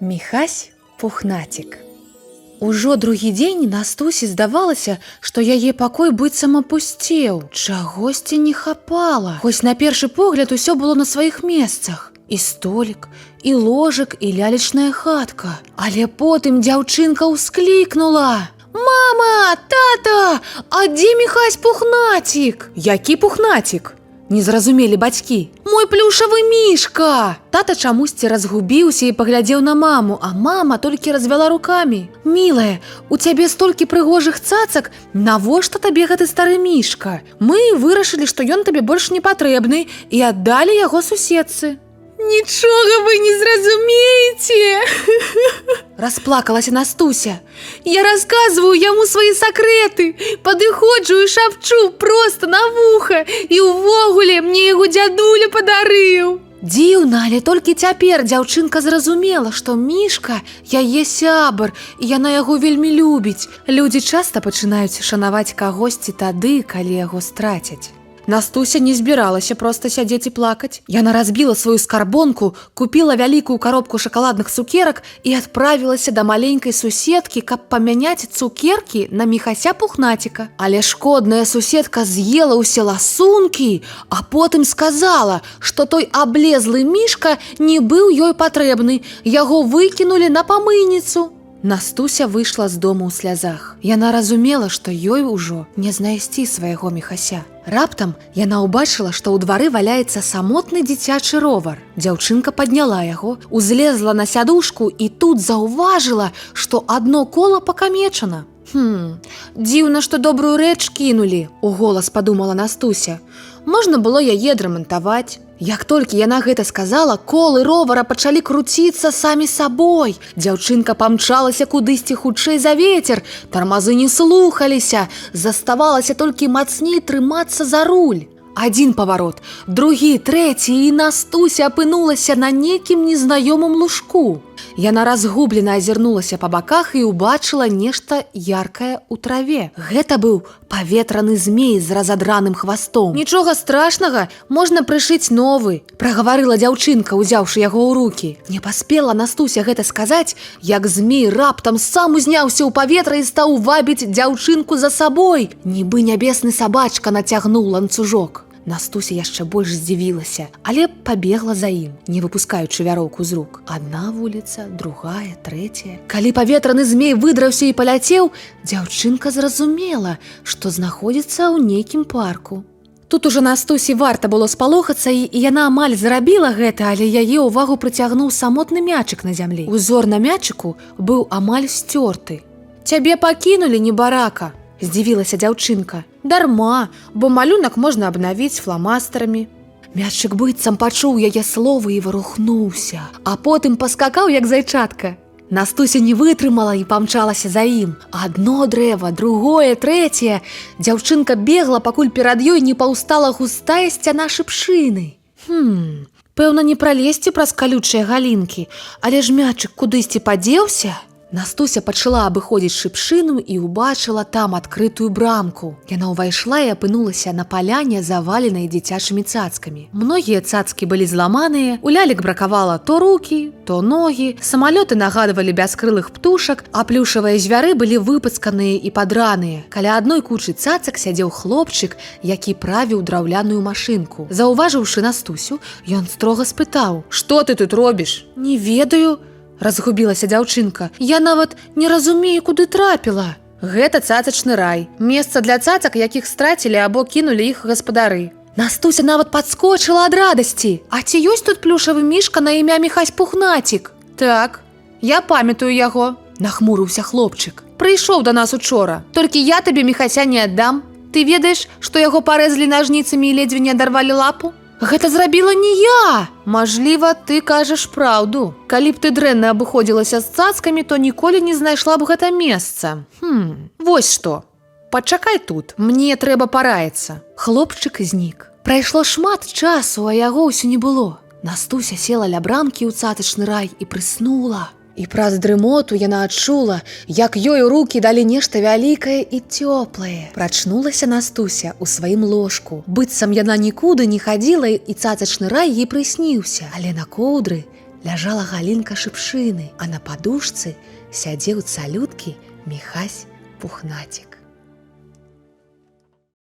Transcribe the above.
Міхась пухнацік. Ужо другі дзень Настусі здавалася, што яе пакой быццам апусцеў. Чагосьці не хапала. Хоць на першы погляд усё было на сваіх месцах. І столік, і ложак, і лялечная хатка. Але потым дзяўчынка ўсклікнула: «Мама, тата, а дзе Міхась пухнацік?» «Які пухнацік?» Не зразумелі бацькі. «Мой плюшавы мішка!» Тата чамусьці разгубіўся і паглядзеў на маму, а мама толькі развяла рукамі. «Мілая, у цябе столькі прыгожых цацак, навошта табе гэты стары мішка? Мы вырашылі, што ён табе больш не патрэбны, і аддалі яго суседцы». «Нічога вы не зразумееце!» Расплакалася Настуся. «Я расказваю яму свае сакрэты, падыходжу і шапчу проста на вуха, і ўвогуле мне яго дзядуля падарыў». Дзіўна, але толькі цяпер дзяўчынка зразумела, што мішка яе сябар, і яна яго вельмі любіць. Людзі часта пачынаюць шанаваць кагосьці тады, калі яго страцяць. Настуся не збіралася проста сядзець і плакаць. Яна разбіла сваю скарбонку, купіла вялікую коробку шакаладных цукерак і адправілася да маленькай суседкі, каб памяняць цукеркі на Міхася пухнаціка. Але шкодная суседка з'ела ўсе ласункі, а потым сказала, што той аблезлы мішка не быў ёй патрэбны, яго выкінулі на памыйніцу. Настуся выйшла з дому ў слязах. Яна разумела, што ёй ужо не знайсці свайго Міхася. Раптам яна ўбачыла, што ў двары валяецца самотны дзіцячы ровар. Дзяўчынка падняла яго, узлезла на сядушку і тут заўважыла, што адно кола пакамечана. «Дзіўна, што добрую рэч кінулі», — уголас падумала Настуся. «Можна было яе адрамантаваць». Як толькі яна гэта сказала, колы ровара пачалі круціцца самі сабой. Дзяўчынка памчалася кудысьці хутчэй за вецер, тармазы не слухаліся, заставалася толькі мацней трымацца за руль. Адзін паварот, другі, трэці, і Настуся апынулася на некім незнаёмым лужку. Яна разгублена азірнулася па баках і ўбачыла нешта яркае ў траве. Гэта быў паветраны змей з разадраным хвастом. «Нічога страшнага, можна прышыць новы», – прагаварыла дзяўчынка, узяўшы яго ў рукі. Не паспела Настуся гэта сказаць, як змей раптам сам узняўся ў паветра і стаў вабіць дзяўчынку за сабой. Нібы нябесны сабачка нацягнуў ланцужок. Настуся яшчэ больш здзівілася, але пабегла за ім, не выпускаючы вяроўку з рук. Адна вуліца, другая, трэцяя. Калі паветраны змей выдраўся і паляцеў, дзяўчынка зразумела, што знаходзіцца ў нейкім парку. Тут ужо Настусі варта было спалохацца, і яна амаль зрабіла гэта, але яе ўвагу прыцягнуў самотны мячык на зямлі. Узор на мячыку быў амаль сцёрты. «Цябе пакінулі, небарака», – здзівілася дзяўчынка. «Дарма, бо малюнак можна абнавіць фламастарамі». Мячык быццам пачуў яе словы і варухнуўся, а потым паскакаў, як зайчатка. Настуся не вытрымала і памчалася за ім. Адно дрэва, другое, трэцяе. Дзяўчынка бегла, пакуль перад ёй не паўстала густая сцяна шыпшыны. Пэўна, не пралезці праз калючыя галінкі, але ж мячык кудысьці падзеўся. Настуся пачала абыходзіць шыпшыну і ўбачыла там адкрытую брамку. Яна ўвайшла і апынулася на паляне, заваленай дзіцячымі цацкамі. Многія цацкі былі зламаныя, у лялек бракавала то рукі, то ногі, самалёты нагадвалі бяскрылых птушак, а плюшавыя звяры былі выпацканыя і падраныя. Каля адной кучы цацак сядзеў хлопчык, які правіў драўляную машынку. Заўважыўшы Настусю, ён строга спытаў: «Што ты тут робіш?» «Не ведаю», разгубілася дзяўчынка. «Я нават не разумею, куды трапіла». «Гэта цацачны рай. Месца для цацак, якіх страцілі або кінулі іх гаспадары». Настуся нават падскочыла ад радасці. «А ці ёсць тут плюшавы мішка на імя Міхась пухнацік?» «Так, я памятаю яго», – нахмурыўся хлопчык. «Прыйшоў да нас учора. Толькі я табе Міхася не аддам. Ты ведаеш, што яго парэзлі нажніцамі і ледзьве не адарвалі лапу?» «Гэта зрабіла не я!» «Мажліва, ты кажаш праўду. Калі б ты дрэнна абыходзілася з цацкамі, то ніколі не знайшла б гэта месца. Вось што. Пачакай тут, мне трэба параіцца». Хлопчык знік. Прайшло шмат часу, а яго ўсё не было. Настуся села ля брамкі ў цацачны рай і прыснула. І праз дрымоту яна адчула, як ёй у рукі далі нешта вялікае і цёплае. Прачнулася Настуся ў сваім ложку. Быццам яна нікуды не хадзіла, і цацачны рай ей прысніўся. Але на коўдры ляжала галінка шыпшыны, а на падушцы сядзеў цалюткі Міхась Пухнацік.